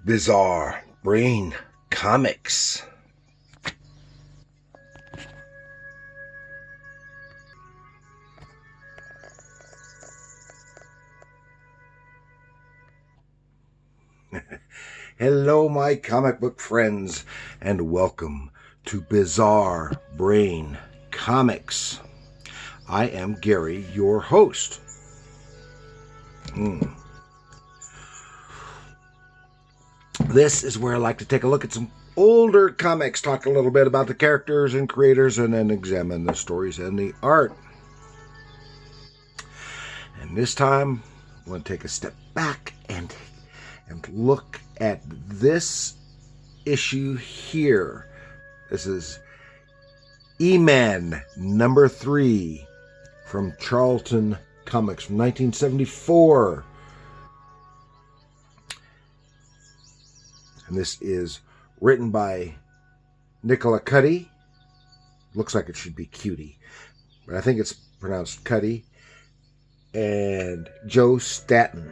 Bizarre Brain Comics. Hello, my comic book friends, and welcome to Bizarre Brain Comics. I am Gary, your host. This is where I like to take a look at some older comics, talk a little bit about the characters and creators, and then examine the stories and the art. And this time, I want to take a step back and look at this issue here. This is E-Man number 3 from Charlton Comics from 1974. And this is written by Nicola Cuti. Looks like it should be Cuti, but I think it's pronounced Cuti. And Joe Staton.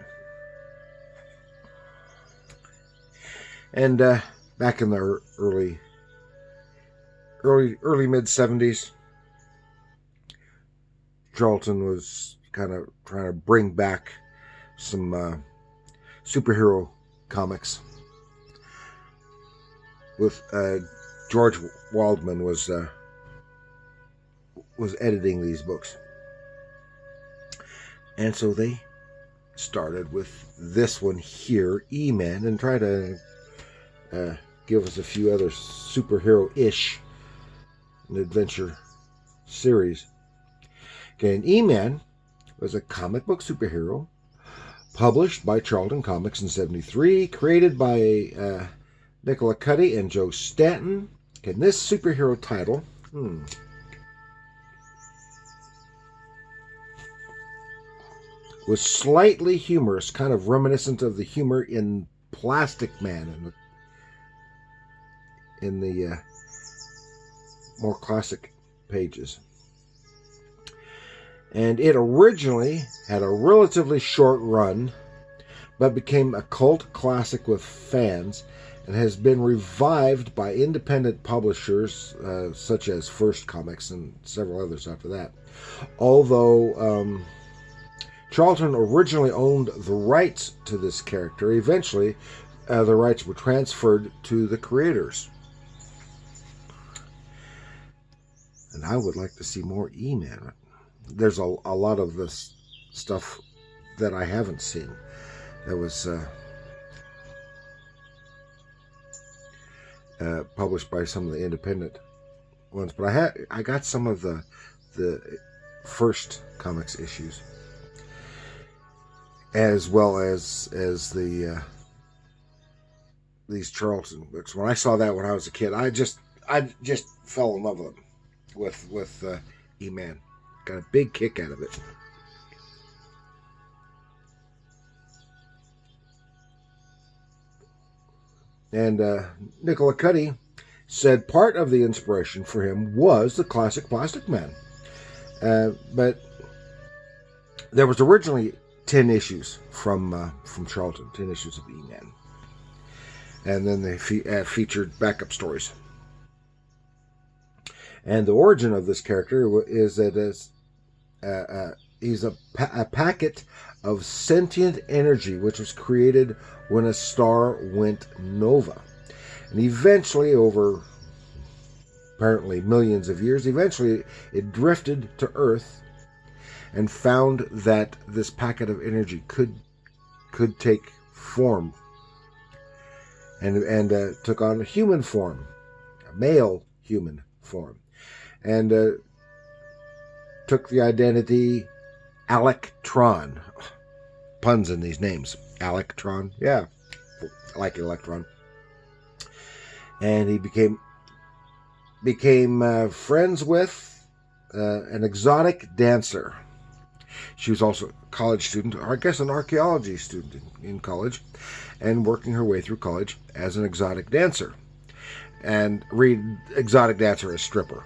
And back in the early mid 70s, Charlton was kind of trying to bring back some superhero comics. With George Waldman was editing these books, and so they started with this one here, E-Man, and try to give us a few other superhero-ish and adventure series. Okay, and E-Man was a comic book superhero published by Charlton Comics in '73, created by Nicola Cuti and Joe Staton. Okay, and this superhero title was slightly humorous, kind of reminiscent of the humor in Plastic Man in the more classic pages. And it originally had a relatively short run, but became a cult classic with fans, and has been revived by independent publishers such as First Comics and several others after that. Although Charlton originally owned the rights to this character, eventually the rights were transferred to the creators. And I would like to see more E-Man. There's a lot of this stuff that I haven't seen. That was published by some of the independent ones, but I got some of the First Comics issues, as well as the these Charlton books. When I saw that when I was a kid, I just fell in love with E-Man. Got a big kick out of it. And Nicola Cuti said part of the inspiration for him was the classic Plastic Man. But there was originally 10 issues from Charlton, 10 issues of E-Man. And then they featured backup stories. And the origin of this character is that he's a packet of sentient energy which was created when a star went nova. And eventually, over apparently millions of years, eventually it drifted to Earth and found that this packet of energy could take form, and took on a human form, a male human form, and took the identity Electron. Puns in these names. Electron, yeah, like electron. And he became friends with an exotic dancer. She was also a college student, or I guess an archaeology student in college, and working her way through college as an exotic dancer. And read exotic dancer as stripper,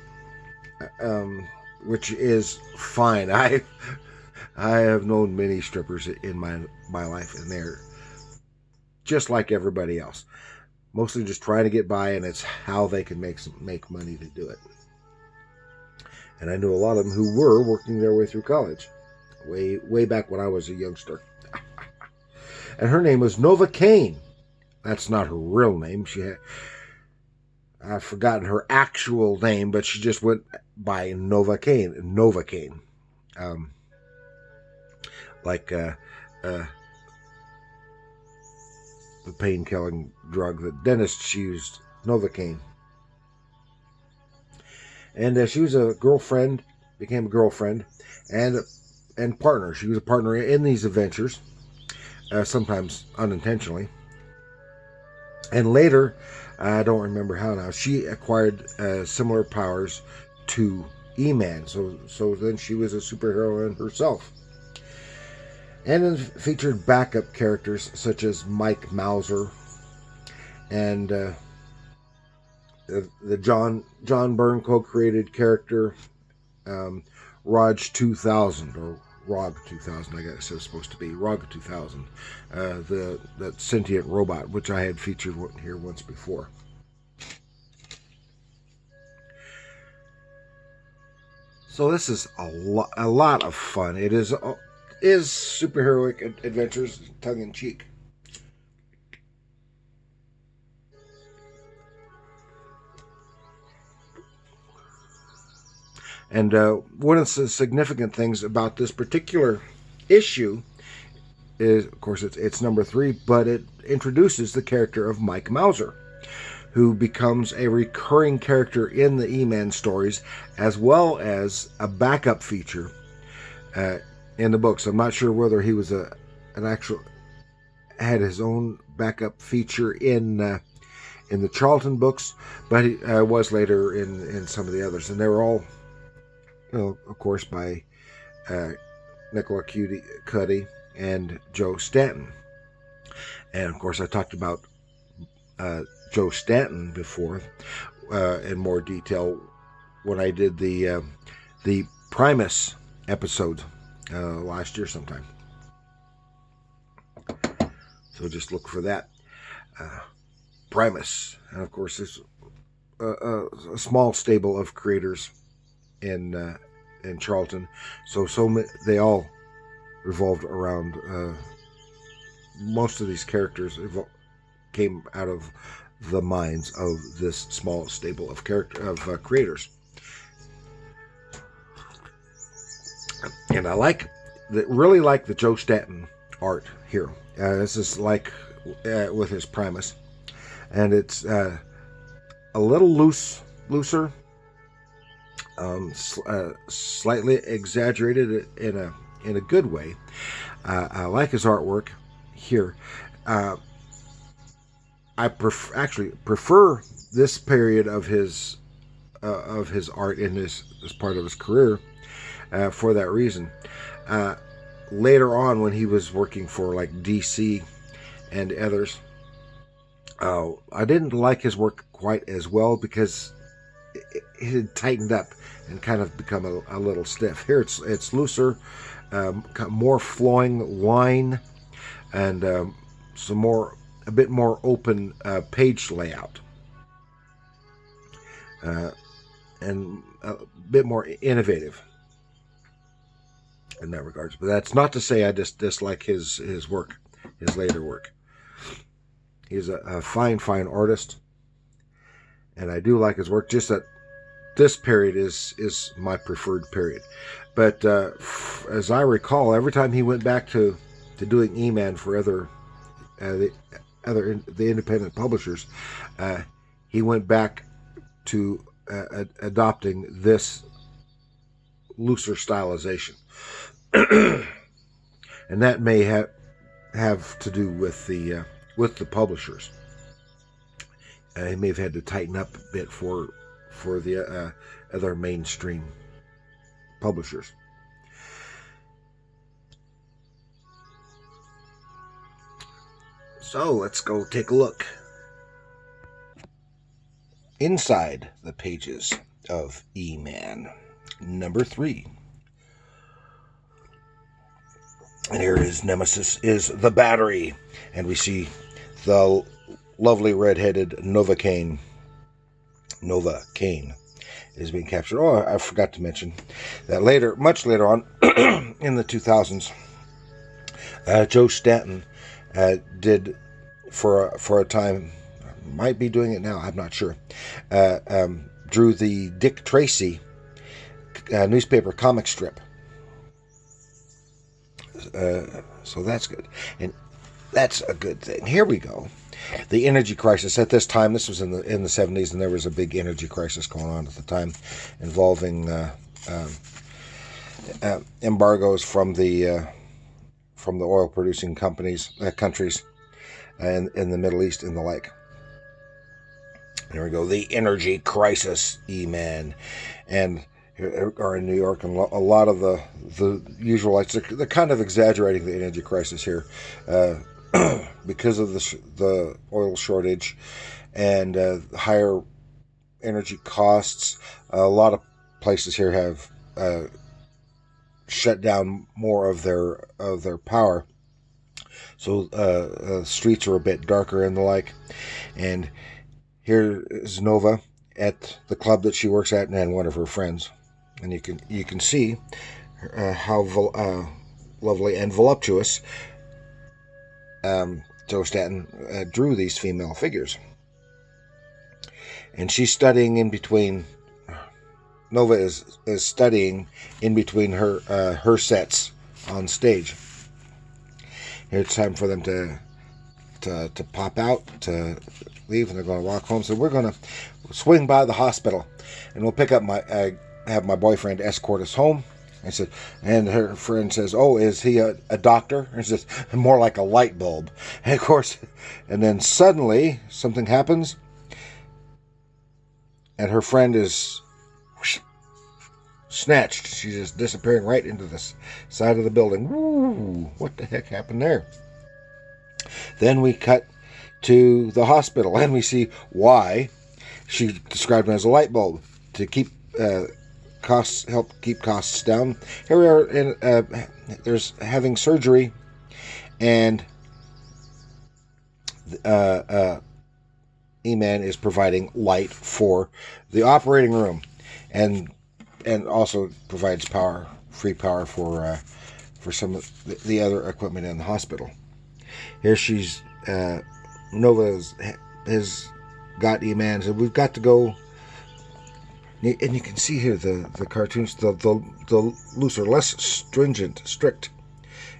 which is fine. I have known many strippers in my life, and they're just like everybody else. Mostly just trying to get by, and it's how they can make money to do it. And I knew a lot of them who were working their way through college, way back when I was a youngster. And her name was Nova Kane. That's not her real name. I've forgotten her actual name, but she just went by Nova Kane. Nova Kane. Like the pain-killing drug that dentists used, Novocaine. And she was a girlfriend, became a girlfriend, and partner. She was a partner in these adventures, sometimes unintentionally. And later, I don't remember how now, she acquired similar powers to E-Man. So then she was a superhero herself. And then featured backup characters such as Mike Mauser and the John Byrne co-created character Rog 2000, or ROG 2000, I guess it's supposed to be ROG 2000, that sentient robot, which I had featured here once before. So this is a lot of fun. It is superheroic adventures, tongue-in-cheek. And one of the significant things about this particular issue is, of course, it's number 3, but it introduces the character of Mike Mauser, who becomes a recurring character in the E-Man stories, as well as a backup feature in the books. I'm not sure whether he was had his own backup feature in the Charlton books, but he was later in some of the others, and they were all, of course, by Nicola, Cuti, and Joe Staton. And of course, I talked about Joe Staton before in more detail when I did the Primus episode last year sometime. So just look for that. Primus. And of course, there's a small stable of creators in Charlton. So they all revolved around, most of these characters came out of the minds of this small stable of creators. And I really like the Joe Staton art here. This is like with his Primus, and it's a little looser, slightly exaggerated in a good way. I like his artwork here. I prefer this period of his art in this part of his career for that reason. Later on, when he was working for like DC and others, I didn't like his work quite as well because it had tightened up and kind of become a little stiff. Here it's looser, more flowing line, and a bit more open page layout, and a bit more innovative in that regards. But that's not to say I just dislike his work, his later work. He's a fine artist, and I do like his work. Just that this period is my preferred period. But as I recall, every time he went back to doing E-Man for the independent publishers, he went back to adopting this looser stylization. And that may have to do with the publishers. He may have had to tighten up a bit for the other mainstream publishers. So let's go take a look inside the pages of E-Man number 3. And here his nemesis is the Battery, and we see the lovely red-headed Nova Kane is being captured. Oh, I forgot to mention that much later on, in the 2000s, Joe Staton did for a time, might be doing it now, I'm not sure, drew the Dick Tracy newspaper comic strip. So that's good. And that's a good thing. Here we go. The energy crisis at this time. This was in the 70s, and there was a big energy crisis going on at the time, involving embargoes from the oil producing countries in the Middle East and the like. There we go. The energy crisis, E-Man, and are in New York, and a lot of the usual lights. They're kind of exaggerating the energy crisis here. Because of the oil shortage and higher energy costs, a lot of places here have shut down more of their power. So streets are a bit darker and the like. And here is Nova at the club that she works at, and one of her friends. And you can see how lovely and voluptuous Joe Staton drew these female figures. And she's studying in between. Nova is studying in between her sets on stage. It's time for them to pop out, to leave, and they're going to walk home. So we're going to swing by the hospital, and we'll pick up have my boyfriend escort us home. I said, and her friend says, "Oh, is he a doctor?" And she says, "More like a light bulb." And of course, and then suddenly something happens, and her friend is snatched. She's just disappearing right into the side of the building. Woo! What the heck happened there? Then we cut to the hospital, and we see why she described it as a light bulb to keep help keep costs down. Here we are in there's having surgery, and E-Man is providing light for the operating room, and also provides free power for some of the other equipment in the hospital. Here she's Nova has got E-Man, so we've got to go. And you can see here the cartoons, the looser, less strict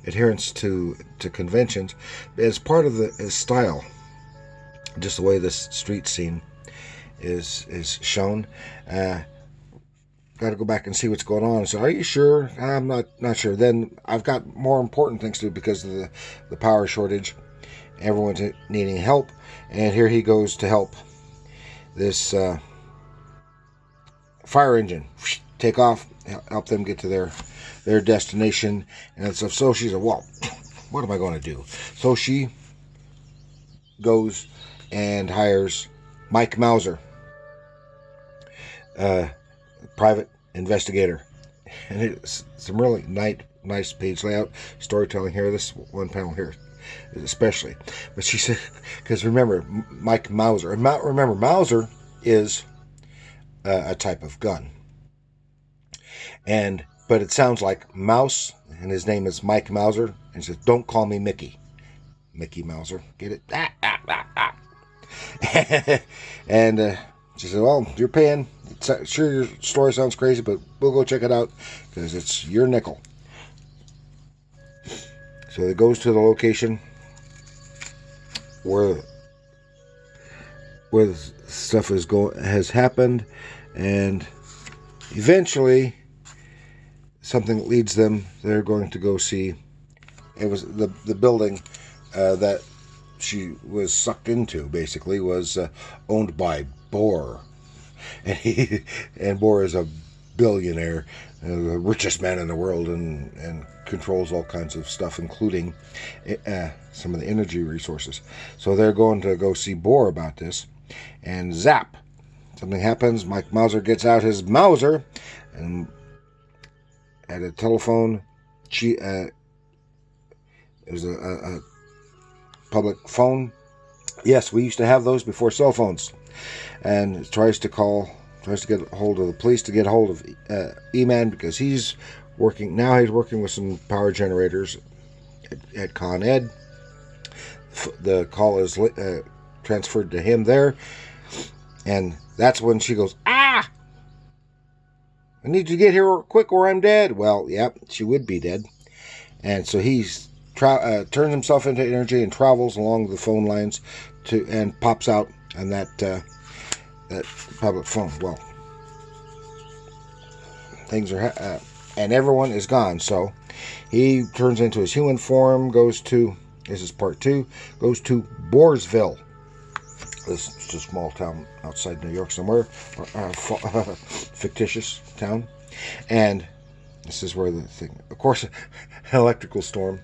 adherence to conventions as part of the style. Just the way this street scene is shown. Got to go back and see what's going on. So, are you sure? I'm not sure. Then I've got more important things to do because of the power shortage. Everyone's needing help, and here he goes to help this fire engine take off, help them get to their destination, and stuff. So she said, "Well, what am I going to do?" So she goes and hires Mike Mauser, private investigator, and it's some really nice page layout, storytelling here. This one panel here, especially. But she said, because remember, Mike Mauser, and remember, Mauser is a type of gun, but it sounds like mouse, and his name is Mike Mauser, and he says, "Don't call me Mickey Mauser." Get it? And she said, "Well, you're paying. Sure, your story sounds crazy, but we'll go check it out because it's your nickel." So it goes to the location where stuff has happened, and eventually something leads them. They're going to go see. It was the building that she was sucked into. Basically, was owned by Bohr, and Bohr is a billionaire, the richest man in the world, and controls all kinds of stuff, including some of the energy resources. So they're going to go see Bohr about this, and zap, something happens. Mike Mauser gets out his Mauser, and at a telephone, there's a public phone Yes, we used to have those before cell phones. And tries to get a hold of the police to get a hold of E-Man, because he's working with some power generators at Con Ed. The call is transferred to him there, and that's when she goes, "Ah! I need you to get here quick or I'm dead." Well, yep, she would be dead. And so he's turns himself into energy and travels along the phone lines and pops out on that public phone. Well, things are and everyone is gone. So he turns into his human form, this is part 2, goes to Boorsville. This is just a small town outside New York somewhere, fictitious town. And this is where the thing, of course, an electrical storm.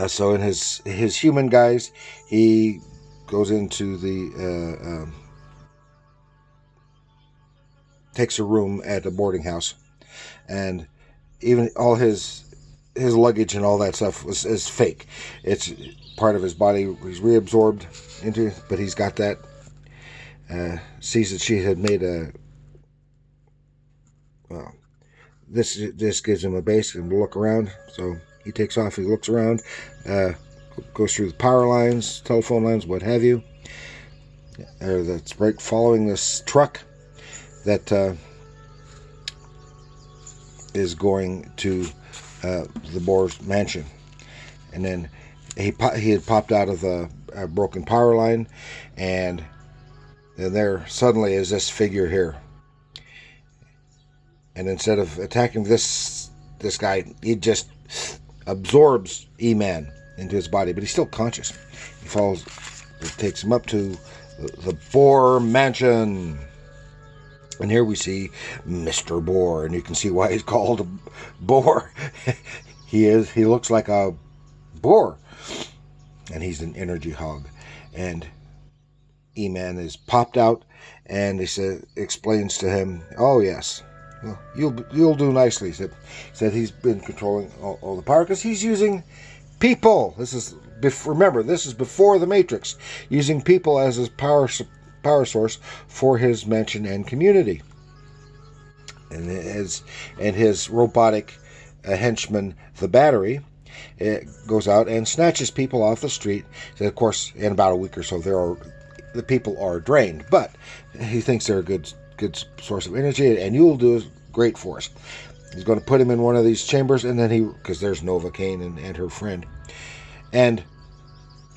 So in his human guise, he goes into the takes a room at a boarding house, and even all his luggage and all that stuff is fake. It's part of his body. He's reabsorbed into, but he's got that. Sees that she had made this gives him a base and look around. So he takes off. He looks around, goes through the power lines, telephone lines, what have you. That's right, following this truck that is going to the Boer's mansion. And then he had popped out of a broken power line, and there suddenly is this figure here. And instead of attacking this guy, he just absorbs E-Man into his body, but he's still conscious. He falls, it takes him up to the Boer mansion. And here we see Mr. Boer, and you can see why he's called a Boer. He looks like a boar, and he's an energy hog. And E-Man is popped out, and he explains to him, "Oh yes, well, you'll do nicely." He said he's been controlling all the power because he's using people. Remember, this is before the Matrix, using people as his power source for his mansion and community. And his robotic henchman, the Battery, goes out and snatches people off the street. So of course, in about a week or so, the people are drained, but he thinks they're a good source of energy, and you'll do great for us. He's going to put him in one of these chambers, and then because there's Novocaine and her friend, and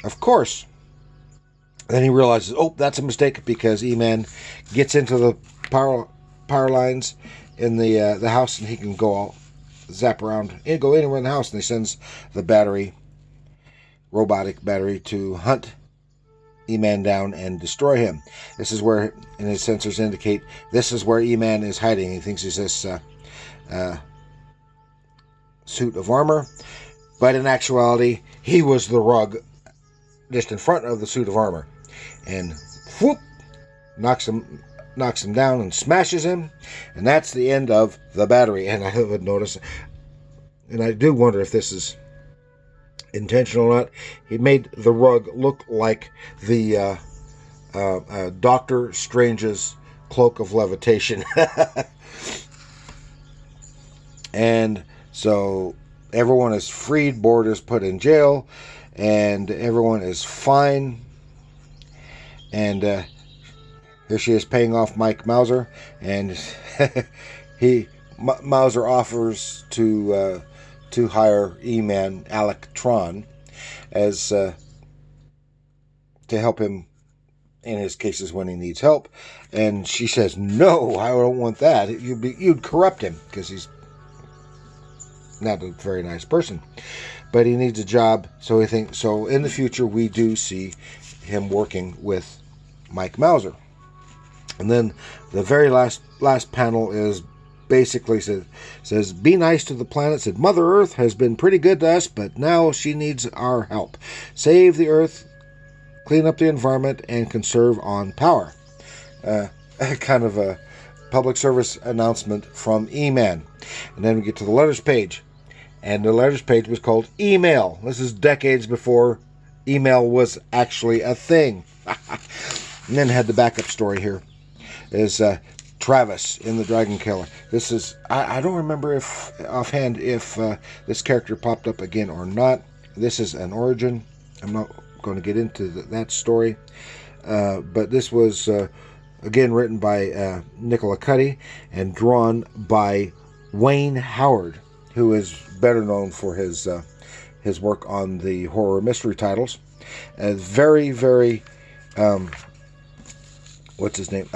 of course, then he realizes, oh, that's a mistake, because E-Man gets into the power lines in the house, and he can go all zap around and go anywhere in the house, and he sends the robotic battery, to hunt E-Man down and destroy him. This is where, and his sensors indicate, this is where E-Man is hiding. He thinks he's this suit of armor, but in actuality, he was the rug just in front of the suit of armor, and whoop, knocks him down and smashes him, and that's the end of the Battery. And I would notice, and I do wonder if this is intentional or not, he made the rug look like the Doctor Strange's cloak of levitation. And so everyone is freed, Board is put in jail, and everyone is fine. And here she is paying off Mike Mauser, and Mauser offers to hire E-Man Electron as to help him in his cases when he needs help, and she says, "No, I don't want that. You'd corrupt him, because he's not a very nice person, but he needs a job." So he thinks, so in the future we do see him working with Mike Mauser. And then the very last panel is basically says, "Be nice to the planet." Said, "Mother Earth has been pretty good to us, but now she needs our help. Save the Earth, clean up the environment, and conserve on power." Kind of a public service announcement from E-Man. And then we get to the letters page, and the letters page was called email. This is decades before email was actually a thing. And then had the backup story here. Is Travis in the Dragon Killer. This is, I don't remember if offhand if this character popped up again or not. This is an origin. I'm not going to get into that story. But this was, again, written by Nicola Cuti and drawn by Wayne Howard, who is better known for his work on the horror mystery titles. Very, very... what's his name?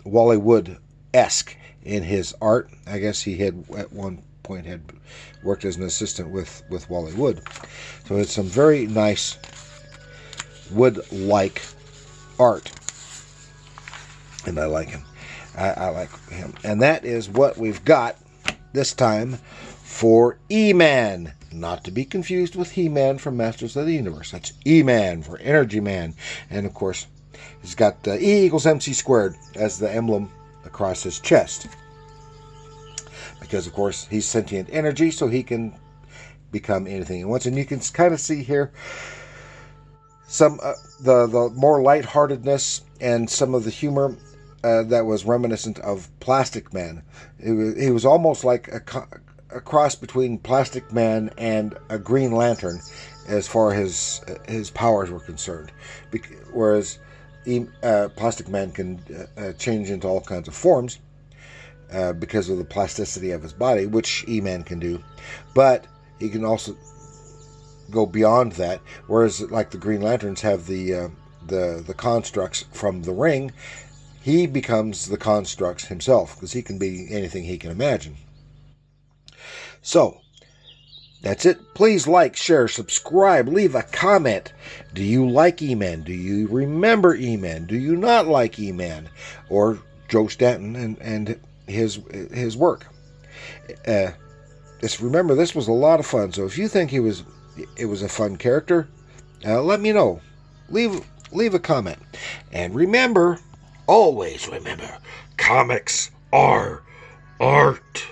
Wally Wood-esque in his art. I guess he had at one point had worked as an assistant with Wally Wood. So it's some very nice Wood-like art. And I like him. I like him. And that is what we've got this time for E-Man. Not to be confused with He-Man from Masters of the Universe. That's E-Man for Energy Man. And of course, he's got E = MC squared as the emblem across his chest. Because, of course, he's sentient energy, so he can become anything he wants. And you can kind of see here some the more lightheartedness and some of the humor that was reminiscent of Plastic Man. He was almost like a cross between Plastic Man and a Green Lantern as far as his powers were concerned. Whereas Plastic Man can change into all kinds of forms because of the plasticity of his body, which E-Man can do. But he can also go beyond that, whereas like the Green Lanterns have the constructs from the ring, he becomes the constructs himself, because he can be anything he can imagine. So, that's it. Please like, share, subscribe, leave a comment. Do you like E-Man? Do you remember E-Man? Do you not like E-Man? Or Joe Staton and his work? Just remember, this was a lot of fun. So if you think it was a fun character, let me know. Leave a comment. And remember, always remember, comics are art.